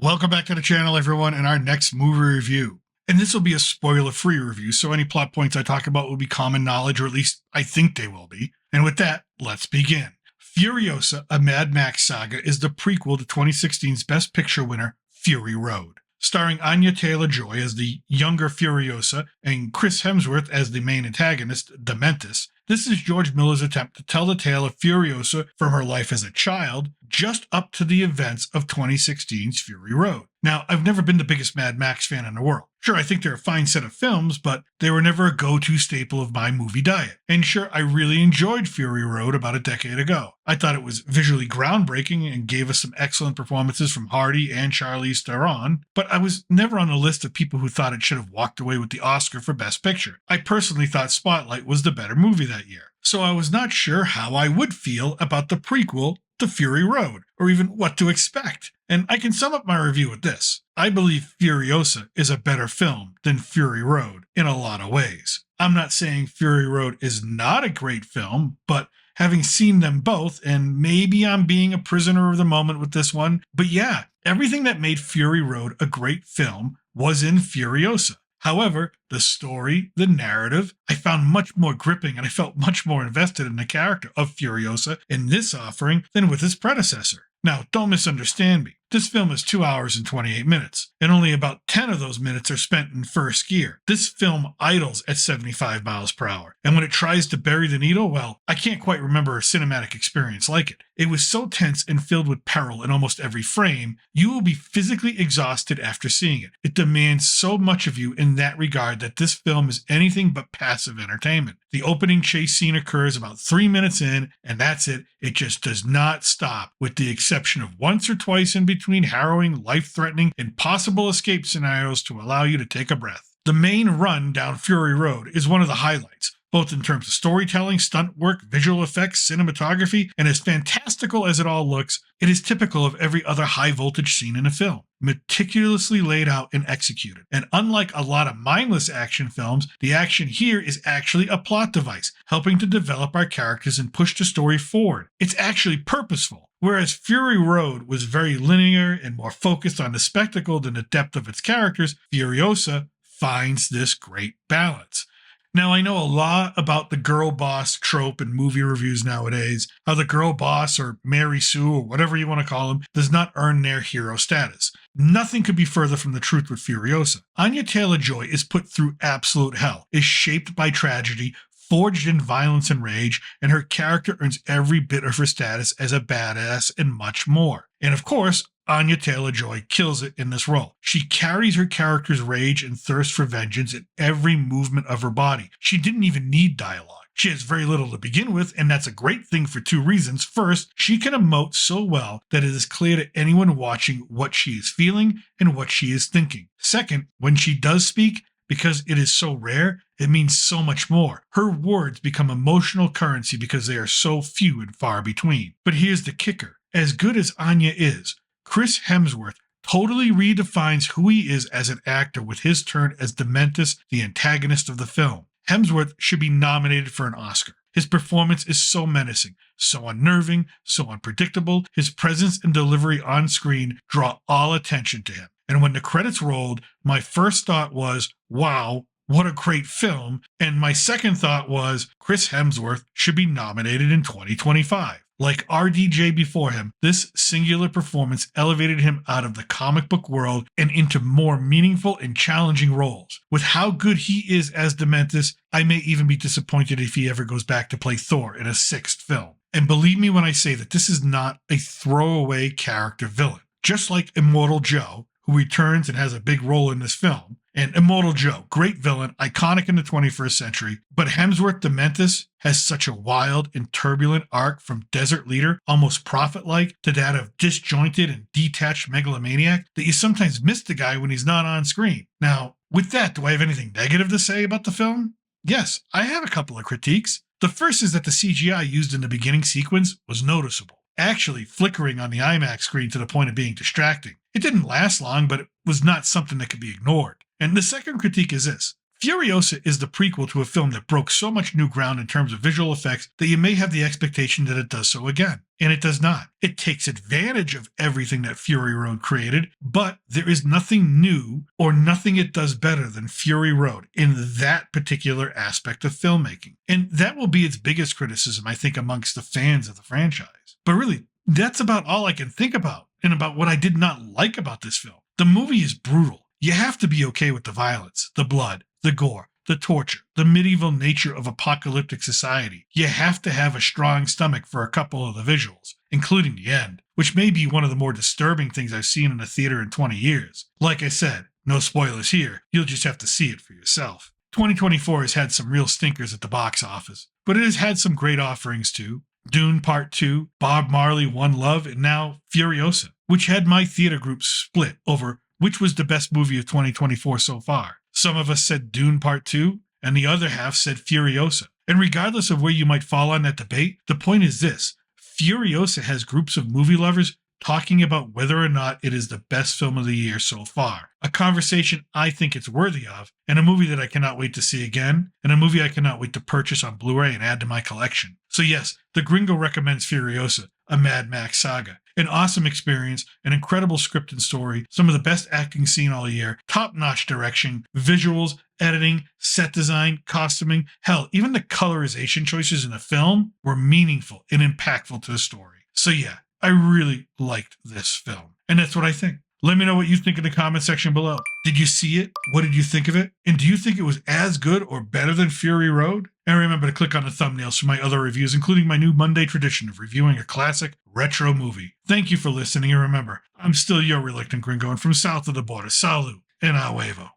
Welcome back to the channel, everyone, and our next movie review. And this will be a spoiler-free review, so any plot points I talk about will be common knowledge, or at least I think they will be. And with that, let's begin. Furiosa, a Mad Max saga, is the prequel to 2016's Best Picture winner, Fury Road. Starring Anya Taylor-Joy as the younger Furiosa and Chris Hemsworth as the main antagonist, Dementus, this is George Miller's attempt to tell the tale of Furiosa from her life as a child, just up to the events of 2016's Fury Road. Now, I've never been the biggest Mad Max fan in the world. Sure, I think they're a fine set of films, but they were never a go-to staple of my movie diet. And sure, I really enjoyed Fury Road about a decade ago. I thought it was visually groundbreaking and gave us some excellent performances from Hardy and Charlize Theron, but I was never on the list of people who thought it should have walked away with the Oscar for Best Picture. I personally thought Spotlight was the better movie that year, so I was not sure how I would feel about the prequel to Fury Road, or even what to expect. And I can sum up my review with this. I believe Furiosa is a better film than Fury Road in a lot of ways. I'm not saying Fury Road is not a great film, but having seen them both, and maybe I'm being a prisoner of the moment with this one, but yeah, everything that made Fury Road a great film was in Furiosa. However, the story, the narrative, I found much more gripping, and I felt much more invested in the character of Furiosa in this offering than with his predecessor. Now, don't misunderstand me. This film is 2 hours and 28 minutes, and only about 10 of those minutes are spent in first gear. This film idles at 75 miles per hour, and when it tries to bury the needle, well, I can't quite remember a cinematic experience like it. It was so tense and filled with peril in almost every frame, you will be physically exhausted after seeing it. It demands so much of you in that regard that this film is anything but passive entertainment. The opening chase scene occurs about 3 minutes in, and that's it. It just does not stop, with the exception of once or twice in between harrowing, life-threatening, impossible escape scenarios to allow you to take a breath. The main run down Fury Road is one of the highlights, both in terms of storytelling, stunt work, visual effects, cinematography, and as fantastical as it all looks, it is typical of every other high-voltage scene in a film, meticulously laid out and executed. And unlike a lot of mindless action films, the action here is actually a plot device, helping to develop our characters and push the story forward. It's actually purposeful. Whereas Fury Road was very linear and more focused on the spectacle than the depth of its characters, Furiosa finds this great balance. Now, I know a lot about the girl boss trope in movie reviews nowadays, how the girl boss, or Mary Sue, or whatever you want to call them, does not earn their hero status. Nothing could be further from the truth with Furiosa. Anya Taylor-Joy is put through absolute hell, is shaped by tragedy, forged in violence and rage, and her character earns every bit of her status as a badass and much more. And of course, Anya Taylor-Joy kills it in this role. She carries her character's rage and thirst for vengeance in every movement of her body. She didn't even need dialogue. She has very little to begin with, and that's a great thing for two reasons. First, she can emote so well that it is clear to anyone watching what she is feeling and what she is thinking. Second, when she does speak, because it is so rare, it means so much more. Her words become emotional currency because they are so few and far between. But here's the kicker. As good as Anya is, Chris Hemsworth totally redefines who he is as an actor with his turn as Dementus, the antagonist of the film. Hemsworth should be nominated for an Oscar. His performance is so menacing, so unnerving, so unpredictable. His presence and delivery on screen draw all attention to him. And when the credits rolled, my first thought was, wow, what a great film. And my second thought was, Chris Hemsworth should be nominated in 2025. Like RDJ before him, this singular performance elevated him out of the comic book world and into more meaningful and challenging roles. With how good he is as Dementus, I may even be disappointed if he ever goes back to play Thor in a sixth film. And believe me when I say that this is not a throwaway character villain. Just like Immortal Joe, who returns and has a big role in this film. And Immortal Joe, great villain, iconic in the 21st century, but Hemsworth Dementus has such a wild and turbulent arc from desert leader, almost prophet-like, to that of disjointed and detached megalomaniac that you sometimes miss the guy when he's not on screen. Now, with that, do I have anything negative to say about the film? Yes, I have a couple of critiques. The first is that the CGI used in the beginning sequence was noticeable, actually flickering on the IMAX screen to the point of being distracting. It didn't last long, but it was not something that could be ignored. And the second critique is this. Furiosa is the prequel to a film that broke so much new ground in terms of visual effects that you may have the expectation that it does so again. And it does not. It takes advantage of everything that Fury Road created, but there is nothing new or nothing it does better than Fury Road in that particular aspect of filmmaking. And that will be its biggest criticism, I think, amongst the fans of the franchise. But really, that's about all I can think about and about what I did not like about this film. The movie is brutal. You have to be okay with the violence, the blood, the gore, the torture, the medieval nature of apocalyptic society. You have to have a strong stomach for a couple of the visuals, including the end, which may be one of the more disturbing things I've seen in a theater in 20 years. Like I said, no spoilers here, you'll just have to see it for yourself. 2024 has had some real stinkers at the box office, but it has had some great offerings too. Dune Part 2, Bob Marley, One Love, and now Furiosa, which had my theater group split over which was the best movie of 2024 so far. Some of us said Dune Part 2, and the other half said Furiosa. And regardless of where you might fall on that debate, the point is this: Furiosa has groups of movie lovers talking about whether or not it is the best film of the year so far. A conversation I think it's worthy of, and a movie that I cannot wait to see again, and a movie I cannot wait to purchase on Blu-ray and add to my collection. So yes, the Gringo recommends Furiosa, a Mad Max saga. An awesome experience, an incredible script and story, some of the best acting seen all year, top-notch direction, visuals, editing, set design, costuming, hell, even the colorization choices in the film were meaningful and impactful to the story. So yeah, I really liked this film. And that's what I think. Let me know what you think in the comment section below. Did you see it? What did you think of it? And do you think it was as good or better than Fury Road? And remember to click on the thumbnails for my other reviews, including my new Monday tradition of reviewing a classic retro movie. Thank you for listening, and remember, I'm still your reluctant gringo, and from south of the border, salut and a huevo.